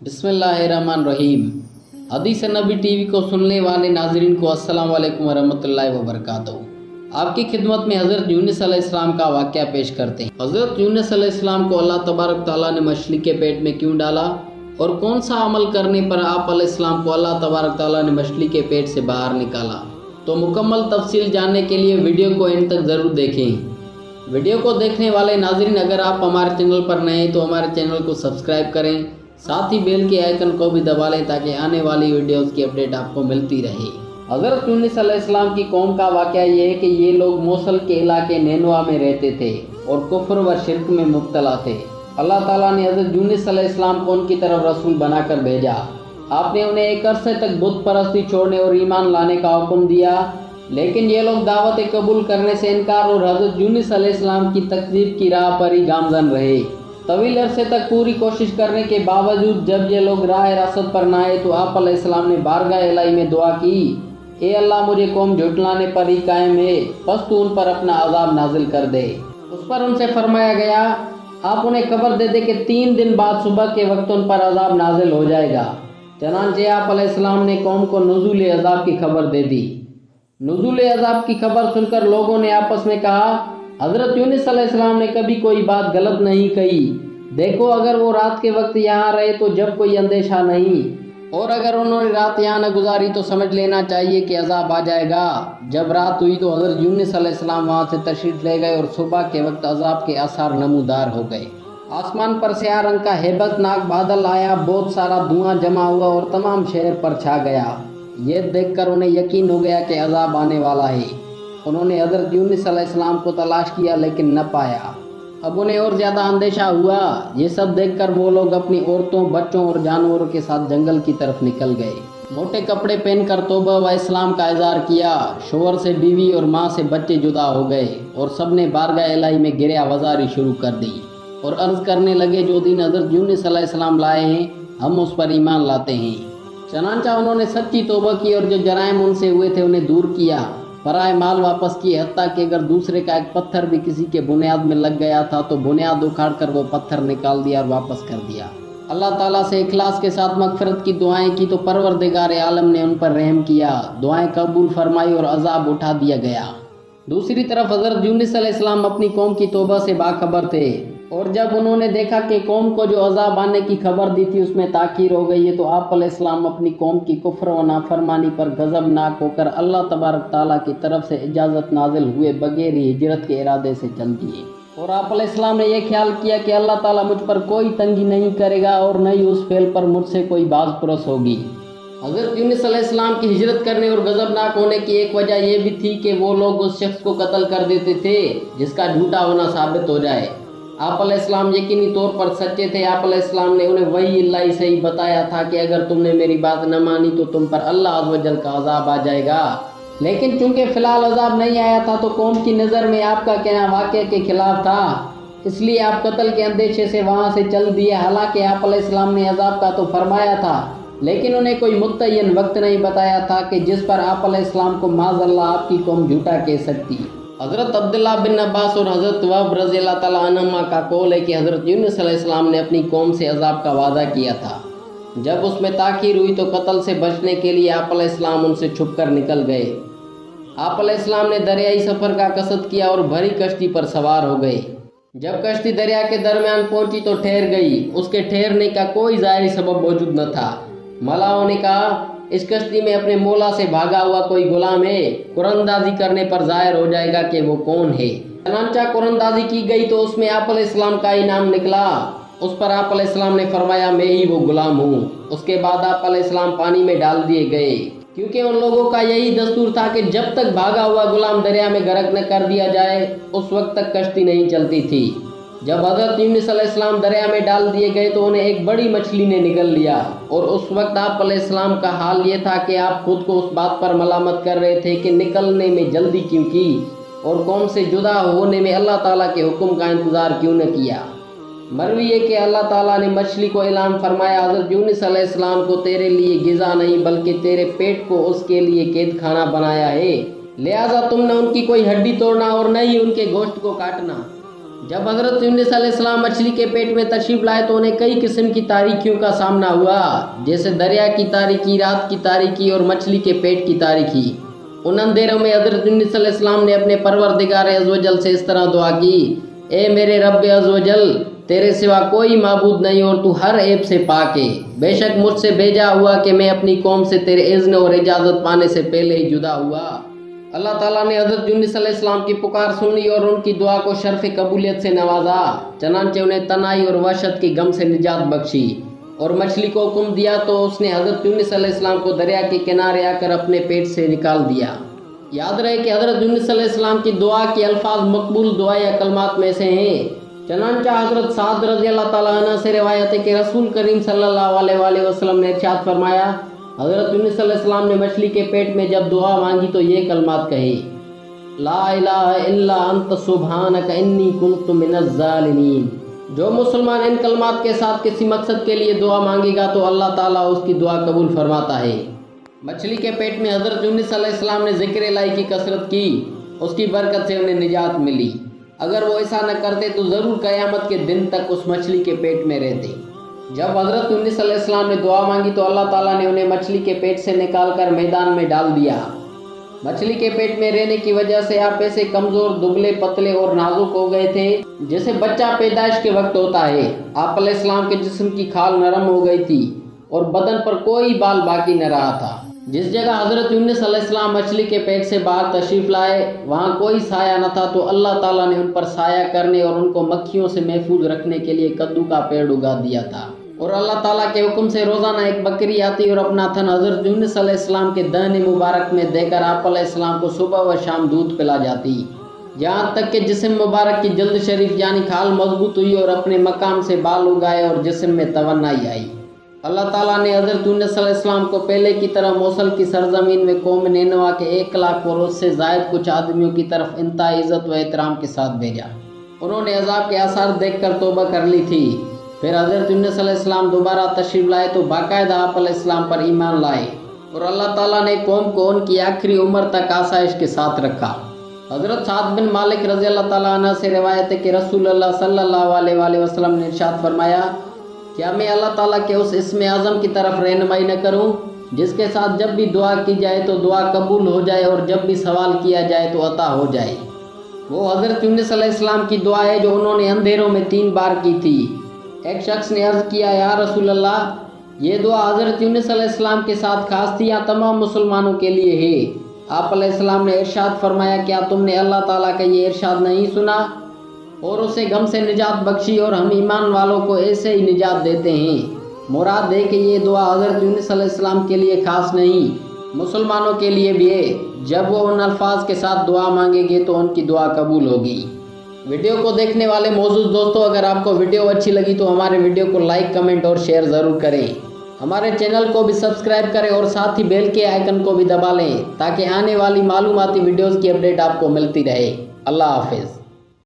बिस्मिल्लाहिर्रहमानिर्रहीम। हदीस नबी टीवी को सुनने वाले नाजरीन को अस्सलाम वालेकुम वरहमतुल्लाहि वबरकातुहू। आपकी खिदमत में हज़रत यूनुस अलैहिस्सलाम का वाक़या पेश करते हैं। हज़रत यूनुस अलैहिस्सलाम को अल्लाह तबारक तआला ने मछली के पेट में क्यों डाला और कौन सा अमल करने पर आप अलैहिस्सलाम को अल्लाह तबारक तआला ने मछली के पेट से बाहर निकाला, तो मुकम्मल तफसील जानने के लिए वीडियो को एंड तक ज़रूर देखें। वीडियो को देखने वाले नाजरीन, अगर आप हमारे चैनल पर नए हैं तो हमारे चैनल को सब्सक्राइब करें, साथ ही बेल के आइकन को भी दबा लें ताकि आने वाली वीडियोस की अपडेट आपको मिलती रहे। हज़रत यूनुस अलैहिस्सलाम की कौम का वाक़या ये है कि ये लोग मोसल के इलाके नैनवा में रहते थे और कुफ्र व शिरक में मुब्तला थे। अल्लाह ताला ने हज़रत यूनुस अलैहिस्सलाम को उनकी तरफ रसूल बनाकर भेजा। आपने उन्हें एक अरसे तक बुत परस्ती छोड़ने और ईमान लाने का हुक्म दिया, लेकिन ये लोग दावत कबूल करने से इनकार और हज़रत यूनुस अलैहिस्सलाम की तकज़ीब की राह पर ही गामज़न रहे। तवील अरसे तक पूरी कोशिश करने के बावजूद जब ये लोग राह रासत पर न आए तो आप अलैहिस्सलाम ने बारगाह इलाही में दुआ की, ए अल्लाह, मुझे कौम झुटलाने पर ही कायम है, बस तू उन पर अपना अज़ाब नाजिल कर दे। उस पर उनसे फरमाया गया, आप उन्हें खबर दे दे कि 3 दिन बाद सुबह के वक्त उन पर अज़ाब नाजिल हो जाएगा। चनांचे आप अलैहिस्सलाम ने कौम को नुज़ूल अज़ाब की खबर दे दी। नुज़ूल अज़ाब की खबर सुनकर लोगों ने आपस में कहा, हज़रत यूनुस अलैहिस्सलाम ने कभी कोई बात गलत नहीं कही। देखो, अगर वो रात के वक्त यहाँ रहे तो जब कोई अंदेशा नहीं, और अगर उन्होंने रात यहाँ न गुजारी तो समझ लेना चाहिए कि अज़ाब आ जाएगा। जब रात हुई तो हज़रत यूनुस अलैहिस्सलाम वहाँ से तशरीफ़ ले गए और सुबह के वक्त अज़ाब के आसार नमूदार हो गए। आसमान पर स्याह रंग का हेबतनाक बादल आया, बहुत सारा धुआं जमा हुआ और तमाम शहर पर छा गया। ये देखकर उन्हें यकीन हो गया कि अज़ाब आने वाला है। उन्होंने हज़रत यूनुस अलैहिस्सलाम को तलाश किया लेकिन न पाया। अब उन्हें और ज़्यादा अंदेशा हुआ। ये सब देखकर वो लोग अपनी औरतों, बच्चों और जानवरों के साथ जंगल की तरफ निकल गए। मोटे कपड़े पहनकर तौबा व इस्लाम का इज़हार किया। शोहर से बीवी और माँ से बच्चे जुदा हो गए और सब ने बारगाह इलाही में गिरिया वज़ारी शुरू कर दी और अर्ज़ करने लगे, जो दिन हज़रत यूनुस अलैहिस्सलाम लाए हैं हम उस पर ईमान लाते हैं। चनांचा उन्होंने सच्ची तौबा की और जो जराइम उनसे हुए थे उन्हें दूर किया। पराए माल वापस किए, हत्ता कि अगर दूसरे का एक पत्थर भी किसी के बुनियाद में लग गया था तो बुनियाद उखाड़ कर वो पत्थर निकाल दिया और वापस कर दिया। अल्लाह ताला से इखलास के साथ मगफिरत की दुआएं की तो परवरदिगार आलम ने उन पर रहम किया, दुआएं कबूल फरमाई और अजाब उठा दिया गया। दूसरी तरफ हज़रत यूनुस अलैहिस्सलाम अपनी कौम की तौबा से बाखबर थे और जब उन्होंने देखा कि कौम को जो अजाब आने की खबर दी थी उसमें ताख़ीर हो गई है तो आप अलैहिस्सलाम अपनी कौम की कुफ्र व नाफरमानी पर गज़बनाक होकर अल्लाह तबारक ताला की तरफ से इजाज़त नाजिल हुए बगैर ही हिजरत के इरादे से चल दिए। और आप अलैहिस्सलाम ने यह ख्याल किया कि अल्लाह ताला मुझ पर कोई तंगी नहीं करेगा और न ही उस फेल पर मुझसे कोई बाज पुरस होगी। हज़रत यूनुस अलैहिस्सलाम की हिजरत करने और गज़बनाक होने की एक वजह यह भी थी कि वो लोग उस शख्स को कत्ल कर देते थे जिसका झूठा होना साबित हो जाए। आप अलैहिस्सलाम यकीनी तौर पर सच्चे थे। आप अलैहिस्सलाम ने उन्हें वही इल्लाही सही बताया था कि अगर तुमने मेरी बात न मानी तो तुम पर अल्लाह अज़्ज़ व जल का अज़ाब आ जाएगा। लेकिन चूंकि फ़िलहाल अज़ाब नहीं आया था तो कौम की नज़र में आपका कहना वाक़े के खिलाफ था, इसलिए आप कत्ल के अंदेशे से वहाँ से चल दिए। हालांकि आप अलैहिस्सलाम ने अज़ाब का तो फरमाया था, लेकिन उन्हें कोई मुतय्यन वक्त नहीं बताया था कि जिस पर आप अलैहिस्सलाम को माज़अल्लाह आपकी कौम झूठा कह सकती। हज़रत अब्दुल्लाह बिन अब्बास और हज़रत वहब रज़ियल्लाहु तआला अन्हुमा का कौल है कि हज़रत यूनुस अलैहिस्सलाम ने अपनी कौम से अज़ाब का वादा किया था। जब उसमें ताख़ीर हुई तो कत्ल से बचने के लिए आप अलैहिस्सलाम उनसे छुप कर निकल गए। आप अलैहिस्सलाम ने दरियाई सफ़र का कसद किया और भरी कश्ती पर सवार हो गए। जब कश्ती दरिया के दरमियान पहुंची तो ठहर गई। उसके ठहरने का कोई ज़ाहिरी सबब मौजूद न था। मलाओं ने कहा, इस कश्ती में अपने मौला से भागा हुआ कोई गुलाम है, कुरंदाजी करने पर जाहिर हो जाएगा कि वो कौन है। चनांचा कुरंदाजी की गई तो उसमें आप अलैहिस्सलाम का इनाम निकला। उस पर आप अलैहिस्सलाम ने फरमाया, मैं ही वो गुलाम हूँ। उसके बाद आप अलैहिस्सलाम पानी में डाल दिए गए, क्योंकि उन लोगों का यही दस्तूर था कि जब तक भागा हुआ गुलाम दरिया में गर्क न कर दिया जाए उस वक्त तक कश्ती नहीं चलती थी। जब हज़रत यूनुस अलैहिस्सलाम दरिया में डाल दिए गए तो उन्हें एक बड़ी मछली ने निगल लिया और उस वक्त आप अलैहिस्सलाम का हाल ये था कि आप खुद को उस बात पर मलामत कर रहे थे कि निकलने में जल्दी क्यों की और कौम से जुदा होने में अल्लाह ताला के हुक्म का इंतज़ार क्यों न किया। मरवी है कि अल्लाह ताला ने मछली को ऐलान फरमाया, हज़रत यूनुस अलैहिस्सलाम को तेरे लिए गिज़ा नहीं बल्कि तेरे पेट को उसके लिए कैद खाना बनाया है, लिहाजा तुम न उनकी कोई हड्डी तोड़ना और न ही उनके गोश्त को काटना। जब हज़रत यूनुस अलैहिस्सलाम मछली के पेट में तशरीफ़ लाए तो उन्हें कई किस्म की तारीकियों का सामना हुआ, जैसे दरिया की तारीकी, रात की तारीकी और मछली के पेट की तारीकी। उन अंधेरों में हज़रत यूनुस अलैहिस्सलाम ने अपने परवरदिगार अज़्ज़वजल से इस तरह दुआ की, ए मेरे रब अज़्ज़वजल, तेरे सिवा कोई माबूद नहीं और तू हर ऐब से पाक है। बेशक मुझसे भेजा हुआ कि मैं अपनी कौम से तेरे इज़्न और इजाज़त पाने से पहले ही जुदा हुआ। अल्लाह ताला ने हज़रत यूनुस अलैहिस्सलाम की पुकार सुन ली और उनकी दुआ को शर्फ कबूलियत से नवाजा। चनांचे उन्हें तनाई और वहशत की गम से निजात बख्शी और मछली को हुक्म दिया तो उसने हज़रत यूनुस अलैहिस्सलाम को दरिया के किनारे आकर अपने पेट से निकाल दिया। याद रहे कि हज़रत यूनुस अलैहिस्सलाम की दुआ के अल्फाज मकबूल दुआ या कलमात में से हैं। चनांचा हज़रत साद रज़ी अल्लाह ताला अन्हु से रिवायत है कि रसूल करीम सल्लल्लाहु अलैहि वसल्लम ने इरशाद फरमाया, हज़रत यूनुस अलैहिस्सलाम ने मछली के पेट में जब दुआ मांगी तो ये कलमात कहे, ला इलाहा इल्ला अंत सुब्हानक इन्नी कुन्तु मिनज़ ज़ालिमीन। जो मुसलमान इन कलमात के साथ किसी मकसद के लिए दुआ मांगेगा तो अल्लाह ताला उसकी दुआ कबूल फरमाता है। मछली के पेट में हज़रत यूनुस अलैहिस्सलाम ने ज़िक्र इलाही की कसरत की, उसकी बरकत से उन्हें निजात मिली। अगर वो ऐसा न करते तो ज़रूर क़यामत के दिन तक उस मछली के पेट में रहते। जब हज़रत यूनुस अलैहिस्सलाम ने दुआ मांगी तो अल्लाह ताला ने उन्हें मछली के पेट से निकालकर मैदान में डाल दिया। मछली के पेट में रहने की वजह से आप ऐसे कमज़ोर, दुबले, पतले और नाजुक हो गए थे जैसे बच्चा पैदाइश के वक्त होता है। आप अलैहिस्सलाम के जिस्म की खाल नरम हो गई थी और बदन पर कोई बाल बाकी न रहा था। जिस जगह हज़रत यूनुस अलैहिस्सलाम मछली के पेट से बाहर तशरीफ़ लाए वहाँ कोई साया न था तो अल्लाह ताला ने उन पर साया करने और उनको मक्खियों से महफूज रखने के लिए कद्दू का पेड़ उगा दिया था। और अल्लाह ताला के हुक्म से रोज़ाना एक बकरी आती और अपना थन हज़रत यूनुस अलैहिस्सलाम के दाने मुबारक में देकर आप अलैहिस्सलाम को सुबह व शाम दूध पिला जाती, यहाँ तक कि जिस्म मुबारक की जल्द शरीफ यानी खाल मजबूत हुई और अपने मकाम से बाल उगाए और जिस्म में तवन्नाई आई। अल्लाह ताला ने हज़रत यूनुस अलैहिस्सलाम को पहले की तरह मौसल की सरजमीन में कौम निनवा के 1 लाख और उससे ज़ायद कुछ आदमियों की तरफ इंतहाई इज़्ज़त व एहतराम के साथ भेजा। उन्होंने अज़ाब के आसार देखकर तौबा कर ली थी। फिर हज़रत यूनुस अलैहिस्सलाम दोबारा तशरीफ़ लाए तो बाकायदा आप अलैहिस्सलाम पर ईमान लाए और अल्लाह ताला ने कौम को उनकी आखिरी उम्र तक आसाइश के साथ रखा। हज़रत साद बिन मालिक रज़ी अल्लाह ताला अन्हु से रिवायत है कि रसूलुल्लाह सल्लल्लाहु अलैहि वसल्लम ने इरशाद फरमाया, क्या मैं अल्लाह ताला के उस इस्म आज़म की तरफ रहनुमाई न करूं जिसके साथ जब भी दुआ की जाए तो दुआ कबूल हो जाए और जब भी सवाल किया जाए तो अता हो जाए। वो हज़रत यूनुस अलैहिस्सलाम की दुआ है जो उन्होंने अंधेरों में 3 बार की थी। एक शख्स ने अर्ज़ किया, या रसूलल्लाह, ये दुआ हज़रत यूनुस अलैहिस्सलाम के साथ खास थी या तमाम मुसलमानों के लिए है? आप अलैहिस्सलाम ने इरशाद फरमाया, क्या तुमने अल्लाह ताला का ये इरशाद नहीं सुना? और उसे गम से निजात बख्शी और हम ईमान वालों को ऐसे ही निजात देते हैं। मुराद है कि ये दुआ हज़रत यूनुस अलैहिस्सलाम के लिए ख़ास नहीं, मुसलमानों के लिए भी है। जब वो उन अल्फाज के साथ दुआ मांगेंगे तो उनकी दुआ कबूल होगी। वीडियो को देखने वाले मौजूद दोस्तों, अगर आपको वीडियो अच्छी लगी तो हमारे वीडियो को लाइक, कमेंट और शेयर ज़रूर करें। हमारे चैनल को भी सब्सक्राइब करें और साथ ही बेल के आइकन को भी दबा लें ताकि आने वाली मालूमाती वीडियोज़ की अपडेट आपको मिलती रहे। अल्लाह हाफिज़।